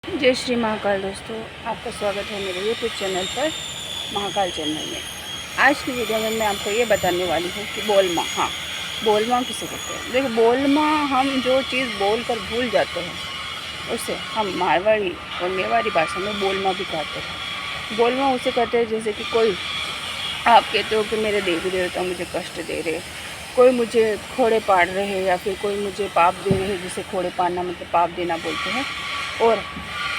जय श्री महाकाल दोस्तों, आपका स्वागत है मेरे यूट्यूब चैनल पर महाकाल चैनल में। आज की वीडियो में मैं आपको ये बताने वाली हूँ कि बोलमा, हाँ बोलमा किसे कहते हैं। देखो, बोलमा हम जो चीज़ बोल कर भूल जाते हैं उसे हम मारवाड़ी और मेवाड़ी भाषा में बोलमा भी कहते हैं। बोलमा उसे कहते हैं जैसे कि कोई आप कहते हो कि मेरे देवी देवता मुझे कष्ट दे रहे, कोई मुझे खोड़े पाड़ रहे हैं, या फिर कोई मुझे पाप दे रहे हैं, जिसे खोड़े पाड़ना मतलब पाप देना बोलते हैं। और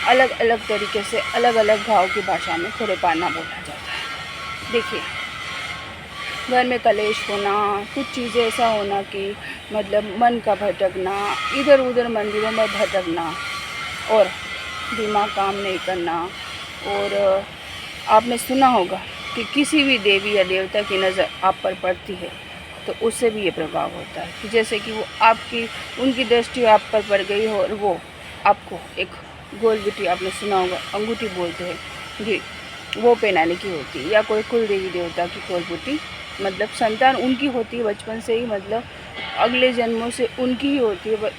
अलग अलग तरीके से अलग अलग गाँव की भाषा में खोड़े पाड़ना बोला जाता है। देखिए, घर में कलेश होना, कुछ चीज़ें ऐसा होना कि मतलब मन का भटकना, इधर उधर मंदिरों में भटकना और दिमाग काम नहीं करना। और आपने सुना होगा कि किसी भी देवी या देवता की नज़र आप पर पड़ती है तो उससे भी ये प्रभाव होता है कि जैसे कि वो आपकी उनकी दृष्टि आप पर पड़ गई हो और वो आपको एक गोल बिटी, आपने सुना होगा अंगूठी बोलते हैं जी, वो पहनाने की होती है। या कोई कुल देवी देवता की गोल बिटी, मतलब संतान उनकी होती है बचपन से ही, मतलब अगले जन्मों से उनकी ही होती है,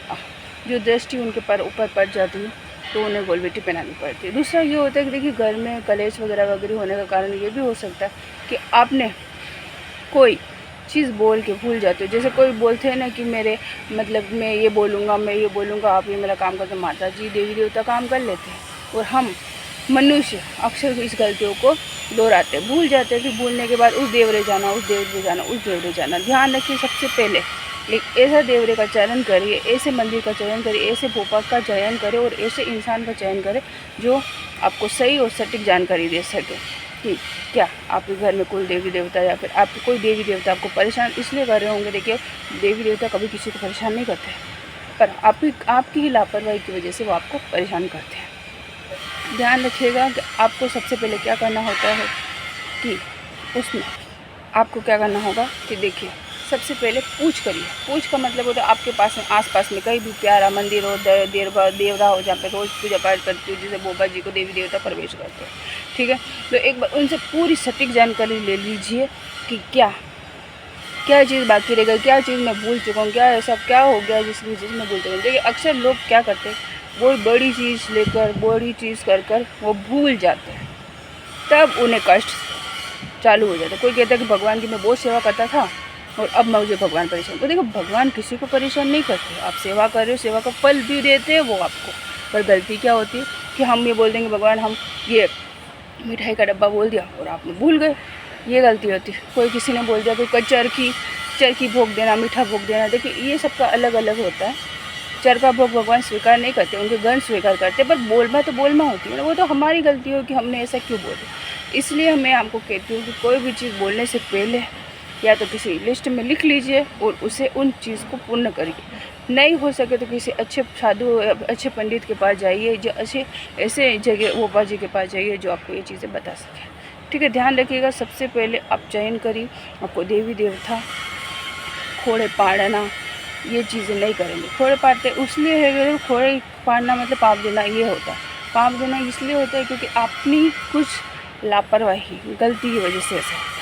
जो दृष्टि उनके पर ऊपर पड़ जाती है तो उन्हें गोल बिटी पहनानी पड़ती है। दूसरा ये होता है कि देखिए, घर में कलेश वगैरह वगैरह होने का कारण ये भी हो सकता है कि आपने कोई चीज़ बोल के भूल जाते हो। जैसे कोई बोलते हैं ना कि मेरे मतलब मैं ये बोलूँगा, आप ये मेरा काम करते। माता जी देवी देवता काम कर लेते हैं और हम मनुष्य अक्सर इस गलतियों को दोहराते, भूल जाते हैं। फिर भूलने के बाद उस देवरे जाना, उस देवरे जाना, उस देवरे जाना। ध्यान रखिए, सबसे पहले एक ऐसा देवरे का चयन करिए, ऐसे मंदिर का चयन करिए, ऐसे भोपा का चयन करें और ऐसे इंसान का चयन करें जो आपको सही और सटीक जानकारी दे सके कि क्या आपके घर में कोई देवी देवता या फिर आपके कोई देवी देवता आपको परेशान इसलिए कर रहे होंगे। देखिए, देवी देवता कभी किसी को परेशान नहीं करते, पर आपकी ही लापरवाही की वजह से वो आपको परेशान करते हैं। ध्यान रखिएगा कि आपको सबसे पहले क्या करना होता है कि उसमें आपको क्या करना होगा कि देखिए, सबसे पहले पूछ करिए। पूछ का मतलब होता है आपके पास में आसपास में कहीं भी प्यारा मंदिर हो, देवरा हो, जहाँ पे रोज़ पूजा पाठ करती हो, जैसे बोबा जी को देवी देवता प्रवेश करते हैं, ठीक है। तो एक बार उनसे पूरी सटीक जानकारी ले लीजिए कि क्या क्या चीज़ बाकी रह गई, क्या चीज़ मैं भूल चुका हूँ, क्या ऐसा क्या हो गया जिसकी वजह से मैं भूल चुका हूँ। देखिए, अक्सर लोग क्या करते हैं, वो बड़ी चीज़ लेकर बड़ी चीज़ कर वो भूल जाते हैं, तब उन्हें कष्ट चालू हो जाता है। कोई कहता है कि भगवान की मैं बहुत सेवा करता था और अब मुझे भगवान परेशान। तो देखो, भगवान किसी को परेशान नहीं करते। आप सेवा कर रहे हो, सेवा का फल भी देते हैं वो आपको। पर गलती क्या होती है कि हम ये बोल देंगे भगवान हम ये मिठाई का डब्बा बोल दिया और आपने भूल गए, ये गलती होती है। कोई किसी ने बोल दिया कोई चरखी भोग देना, मीठा भोग देना, देखिए ये सबका अलग अलग होता है। चरखा भोग भगवान स्वीकार नहीं करते, उनके गण स्वीकार करते, पर बोलमा तो बोलमा होती है ना, वो तो हमारी गलती हो कि हमने ऐसा क्यों बोले। इसलिए मैं आपको कहती हूँ कि कोई भी चीज़ बोलने से पहले या तो किसी लिस्ट में लिख लीजिए और उसे उन चीज़ को पूर्ण करिए। नहीं हो सके तो किसी अच्छे साधु, अच्छे पंडित के पास जाइए, जो ऐसे जगह ओपा जी के पास जाइए जो आपको ये चीज़ें बता सकें, ठीक है। ध्यान रखिएगा, सबसे पहले आप चयन करिए। आपको देवी देवता खोड़े पाड़ना ये चीज़ें नहीं करेंगे। खोड़े पाड़ते इसलिए है कि खोड़े पाड़ना मतलब पाप देना ये होता है। पाप देना इसलिए होता है क्योंकि अपनी कुछ लापरवाही गलती की वजह से ऐसा होता है।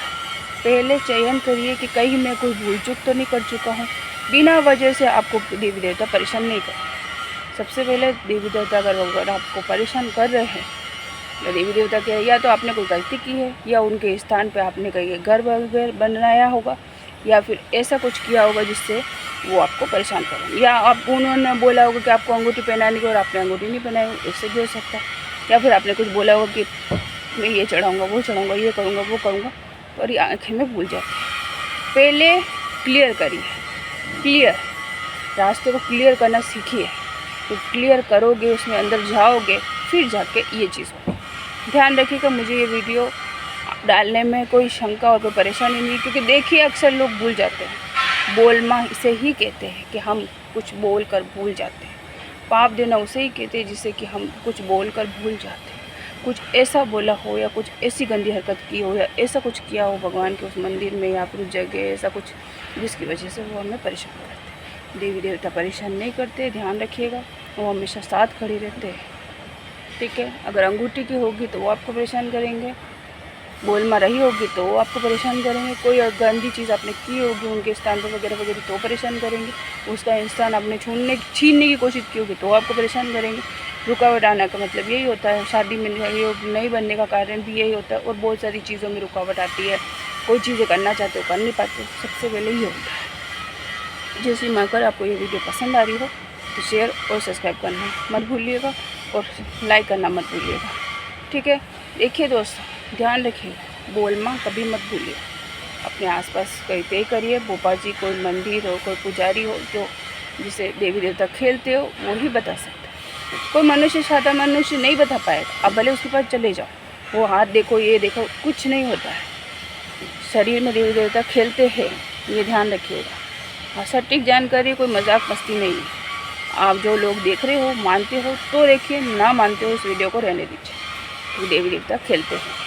पहले चयन करिए कि कहीं मैं कोई भूल चूक तो नहीं कर चुका हूँ, बिना वजह से आपको देवी देवता परेशान नहीं कर। सबसे पहले देवी देवता अगर आपको परेशान कर रहे हैं या देवी देवता के, या तो आपने कोई गलती की है या उनके स्थान पे आपने कहीं घर वगैरह बनाया होगा या फिर ऐसा कुछ किया होगा जिससे वो आपको परेशान करें, या आप उन्होंने बोला होगा कि आपको अंगूठी पहनाने की और आपने अंगूठी नहीं पहनाई, इससे भी हो सकता है। या फिर आपने कुछ बोला होगा कि मैं ये चढ़ाऊँगा, वो चढ़ाऊँगा, ये करूँगा, वो करूँगा, और ये आँखें में भूल जाते हैं। पहले क्लियर करिए, क्लियर रास्ते को क्लियर करना सीखिए। तो क्लियर करोगे, उसमें अंदर जाओगे, फिर जाके ये चीज़ हो। ध्यान रखिएगा, मुझे ये वीडियो डालने में कोई शंका और कोई परेशानी नहीं, क्योंकि देखिए अक्सर लोग भूल जाते हैं। बोलमा इसे ही कहते हैं कि हम कुछ बोल कर भूल जाते हैं। पाप देना उसे ही कहते हैं जिसे कि हम कुछ बोल कर भूल जाते हैं। कुछ ऐसा बोला हो या कुछ ऐसी गंदी हरकत की हो या ऐसा कुछ किया हो भगवान के उस मंदिर में या फिर उस जगह, ऐसा कुछ जिसकी वजह से वो हमें परेशान करते हैं। देवी देवता परेशान नहीं करते, ध्यान रखिएगा, वो हमेशा साथ खड़े रहते हैं, ठीक है। अगर अंगूठी की होगी तो वो आपको परेशान करेंगे, बोलमा रही होगी तो वो आपको परेशान करेंगे, कोई गंदी चीज़ आपने की होगी उनके स्थान पर वगैरह वगैरह तो परेशान करेंगे, उसका स्थान आपने छीनने की कोशिश की होगी तो आपको परेशान करेंगे। रुकावट आने का मतलब यही होता है, शादी में योग नहीं बनने का कारण भी यही होता है। और बहुत सारी चीज़ों में रुकावट आती है, कोई चीज़ें करना चाहते हो कर नहीं पाते, सबसे पहले ये होता है। जैसे मैं अगर आपको ये वीडियो पसंद आ रही हो तो शेयर और सब्सक्राइब करना मत भूलिएगा और लाइक करना मत भूलिएगा, ठीक है। देखिए दोस्तों, ध्यान रखिए, बोल माँ कभी मत भूलिए। अपने आसपास कहीं पे करिए, भोपा जी कोई मंदिर हो, कोई पुजारी हो जो जिसे देवी देवता खेलते हो, वो ही बता सकता है। कोई मनुष्य, सादा मनुष्य नहीं बता पाएगा। अब भले उसके पास चले जाओ, वो हाथ देखो, ये देखो, कुछ नहीं होता है। शरीर में देवी देवता खेलते हैं, ये ध्यान रखिएगा। हाँ, सटीक जानकारी, कोई मजाक मस्ती नहीं है। आप जो लोग देख रहे हो, मानते हो तो देखिए, ना मानते हो इस वीडियो को रहने दीजिए, क्योंकि देवी देवता खेलते हैं।